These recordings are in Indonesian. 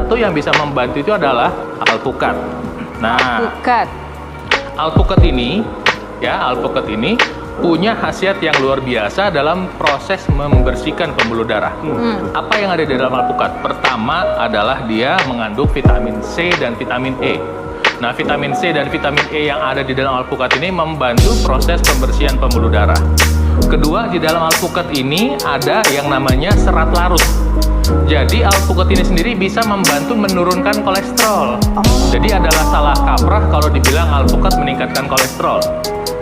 satu yang bisa membantu itu adalah alpukat. Nah, alpukat ini punya khasiat yang luar biasa dalam proses membersihkan pembuluh darah. Apa yang ada di dalam alpukat? Pertama adalah dia mengandung vitamin C dan vitamin E. Nah, vitamin C dan vitamin E yang ada di dalam alpukat ini membantu proses pembersihan pembuluh darah. Kedua, di dalam alpukat ini ada yang namanya serat larut. Jadi alpukat ini sendiri bisa membantu menurunkan kolesterol. Jadi adalah salah kaprah kalau dibilang alpukat meningkatkan kolesterol.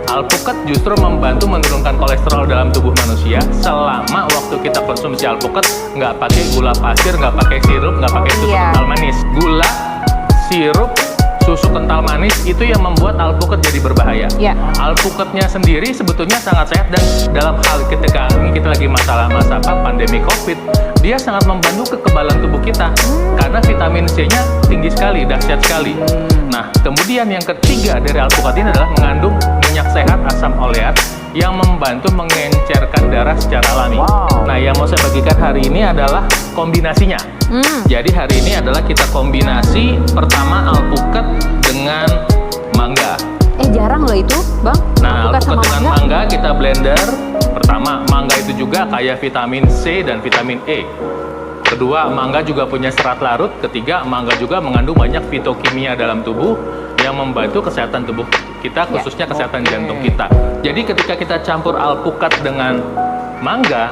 Alpukat justru membantu menurunkan kolesterol dalam tubuh manusia selama waktu kita konsumsi alpukat nggak pakai gula pasir, nggak pakai sirup, nggak pakai susu kental manis. Gula, sirup, susu kental manis itu yang membuat alpukat jadi berbahaya. Alpukatnya sendiri sebetulnya sangat sehat, dan dalam hal ketika kita lagi masa pandemi COVID, dia sangat membantu kekebalan tubuh kita karena vitamin C-nya tinggi sekali, dahsyat sekali. Nah, kemudian yang ketiga dari alpukat ini adalah mengandung minyak sehat asam oleat yang membantu mengencerkan darah secara alami. Nah, yang mau saya bagikan hari ini adalah kombinasinya. Jadi hari ini adalah kita kombinasi pertama alpukat dengan mangga. Jarang loh itu, Bang. Nah, alpukat dengan mangga kita blender. Pertama, mangga itu juga kaya vitamin C dan vitamin E. Kedua, mangga juga punya serat larut. Ketiga, mangga juga mengandung banyak fitokimia dalam tubuh yang membantu kesehatan tubuh kita, khususnya kesehatan jantung kita. Jadi ketika kita campur alpukat dengan mangga,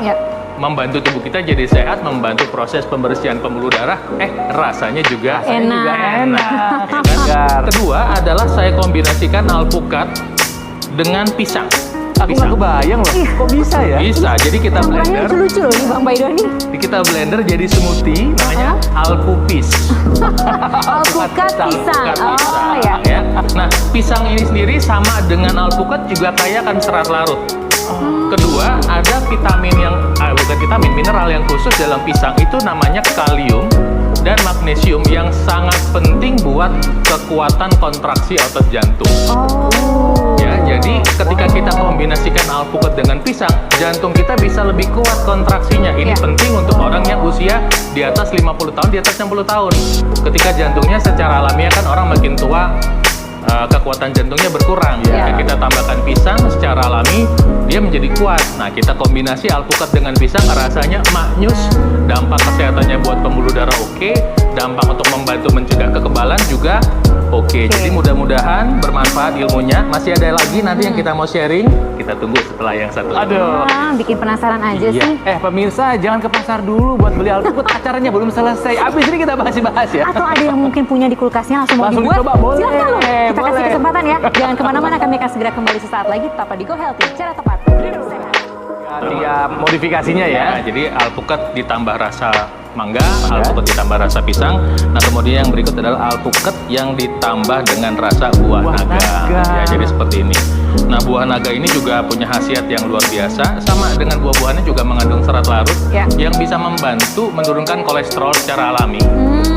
membantu tubuh kita jadi sehat, membantu proses pembersihan pembuluh darah, rasanya juga enak. Kedua adalah saya kombinasikan alpukat dengan pisang. Aku nggak kebayang loh, kok bisa ya? Bisa, jadi kita blender. Lucu-lucu loh nih Bang Baido nih. Kita blender jadi smoothie, namanya alpupis. Alpukat pisang. Ya. Nah, pisang ini sendiri sama dengan alpukat juga kaya akan serat larut. Kedua, ada vitamin mineral yang khusus dalam pisang itu namanya kalium dan magnesium yang sangat penting buat kekuatan kontraksi otot jantung. Ya, jadi ketika kita kombinasikan alpukat dengan pisang, jantung kita bisa lebih kuat kontraksinya. Ini penting untuk orang yang usia di atas 50 tahun, di atas 60 tahun. Ketika jantungnya secara alamiah kan orang makin tua, kekuatan jantungnya berkurang. Jika kita tambahkan pisang secara alami, dia menjadi kuat. Nah, kita kombinasi alpukat dengan pisang, rasanya maknyus. Dampak kesehatannya buat pembuluh darah oke, dampak untuk membantu mencegah kekebalan juga oke. Jadi mudah-mudahan bermanfaat ilmunya. Masih ada lagi nanti yang kita mau sharing. Kita tunggu setelah yang satu. Bikin penasaran aja sih. Pemirsa, jangan ke pasar dulu buat beli alpukat. Acaranya belum selesai. Abis ini kita bahas ya. Atau ada yang mungkin punya di kulkasnya langsung mau dibuat. Coba, boleh. Silakan loh. Kita kasih kesempatan ya. Jangan kemana-mana, kami akan segera kembali sesaat lagi. Tetap di Go Healthy, cara tepat hidup sehat. Tiga modifikasinya ya. Jadi alpukat ditambah rasa mangga, alpukat ditambah rasa pisang. Nah, kemudian yang berikut adalah alpukat yang ditambah dengan rasa buah naga. Ya, jadi seperti ini. Nah, buah naga ini juga punya khasiat yang luar biasa. Sama dengan buah-buahannya juga mengandung serat larut yang bisa membantu menurunkan kolesterol secara alami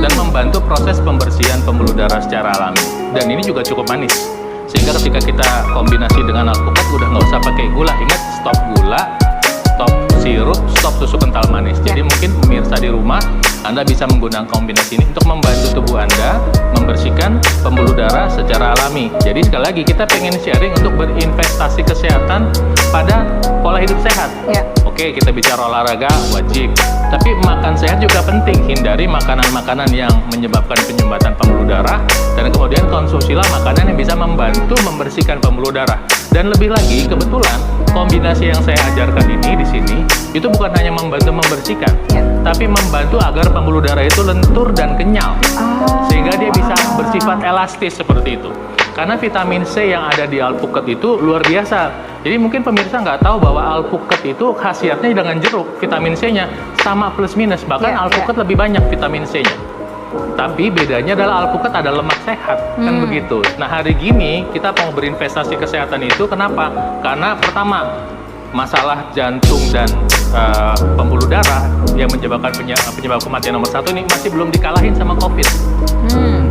dan membantu proses pembersihan pembuluh darah secara alami. Dan ini juga cukup manis. Sehingga ketika kita kombinasi dengan alpukat udah nggak usah pakai gula. Ingat, stop gula, stop sirup, stop susu kental manis. Jadi mungkin pemirsa di rumah, Anda bisa menggunakan kombinasi ini untuk membantu tubuh Anda membersihkan pembuluh darah secara alami. Jadi sekali lagi kita pengen sharing untuk berinvestasi kesehatan pada pola hidup sehat. Oke, kita bicara olahraga wajib, tapi makan sehat juga penting. Hindari makanan-makanan yang menyebabkan penyumbatan pembuluh darah, dan kemudian konsumsilah makanan yang bisa membantu membersihkan pembuluh darah. Dan lebih lagi, kebetulan kombinasi yang saya ajarkan ini di sini itu bukan hanya membantu membersihkan, tapi membantu agar pembuluh darah itu lentur dan kenyal, sehingga dia bisa bersifat elastis seperti itu. Karena vitamin C yang ada di alpukat itu luar biasa. Jadi mungkin pemirsa nggak tahu bahwa alpukat itu khasiatnya dengan jeruk, vitamin C-nya sama plus minus, bahkan alpukat lebih banyak vitamin C-nya. Tapi bedanya adalah alpukat ada lemak sehat, kan begitu. Nah, hari gini kita mau berinvestasi kesehatan itu kenapa? Karena pertama, masalah jantung dan pembuluh darah yang menyebabkan penyebab kematian nomor 1 ini masih belum dikalahin sama COVID.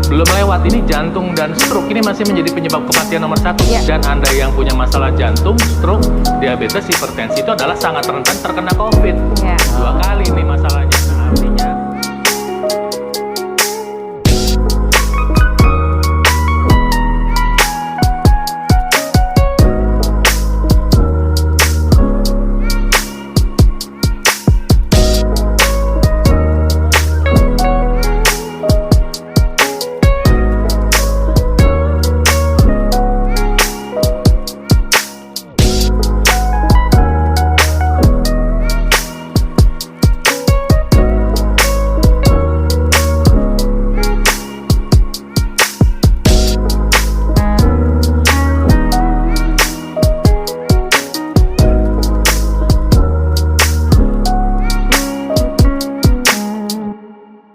Belum lewat, ini jantung dan stroke ini masih menjadi penyebab kematian nomor 1. Dan Anda yang punya masalah jantung, stroke, diabetes, hipertensi itu adalah sangat rentan terkena COVID. 2 kali ini masalahnya.